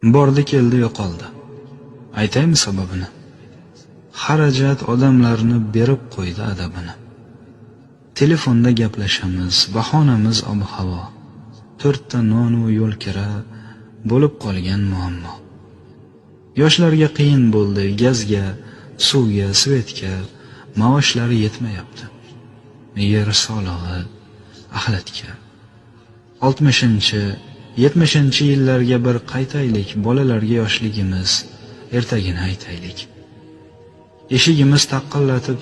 Bordi keldi yo'qoldi. Aytaymi sababini? Xarajat odamlarni berib qo'ydi adabini. Telefonda gaplashamiz, bahonamiz ob-havo. 4 ta non u yo'l kira bo'lib qolgan muammo. Yoshlarga qiyin bo'ldi gazga, suvga, svetga, maoshlari yetmayapti. Yer solig'i, axlatga. 60-70-yillarga bir qaytaylik, bolalarga yoshligimiz, ertagini aytaylik. Eshigimiz taqillatib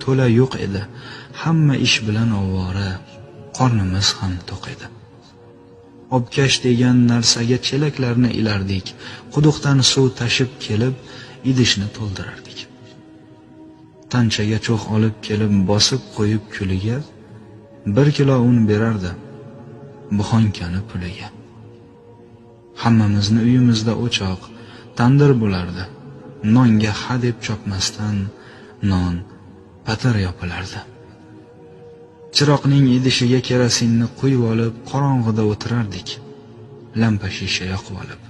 to'la yo'q edi. Hamma ish bilan ovora, qornimiz ham to'q edi. Obkash degan narsaga chelaklarni ilardik, quduqdan suv tashib kelib, idishni to'ldirardik. Tanchaga cho'g' olib kelib bosib qo'yib kuliga 1 kilo un berardi, buxonkani puliga. Hammamizni uyimizda o'choq, tandir bo'lardi. Nonga ha deb chopmasdan non patir yopilardi. Chiroqning idishiga kerosinni quyib olib, qorong'ida o'tirardik, lampa shisha yoqib olib.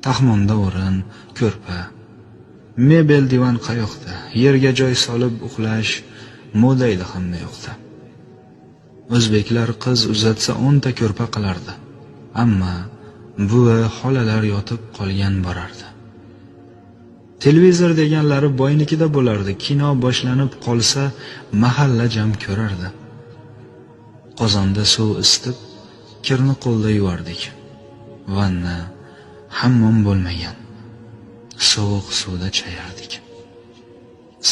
Taxmonda o'rin, ko'rpa, mebel divan qayoqda, yerga joy solib uxlash moda edi hamma yoqda. O'zbeklar qiz uzatsa 10 ta ko'rpa qilardi, ammo buvi, xolalar yotib qolgan borardi. Televizor deganlari boynikida bo'lardi, kino boshlanib qolsa mahalla jam ko'rardi. Qozonda suv isitib, kirni qo'lda yuvardik. Vanna, hammom bo'lmagan. Sovuq suvda chayardik.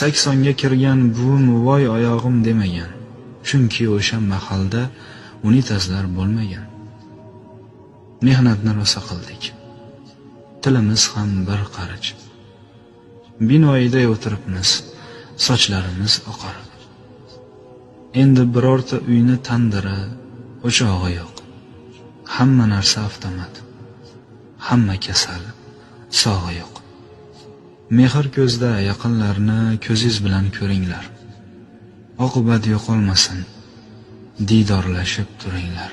80 ga kirgan buvim voy oyog'im demagan, chunki o'sha mahalda unitazlar bo'lmagan. Mehnatni rosa qildik. Tilimiz ham bir qarich. Binoyida o'tiribmiz, sochlarimiz oqarib. Endi birorta uyni tandiri, o'chog'i yo'q. Hamma narsa avtomat. Hamma kasal, sog'i yo'q. Mehr ko'zda, yaqinlarni ko'zingiz bilan ko'ringlar. Oqibat yo'qolmasin, diydorlashib turinglar.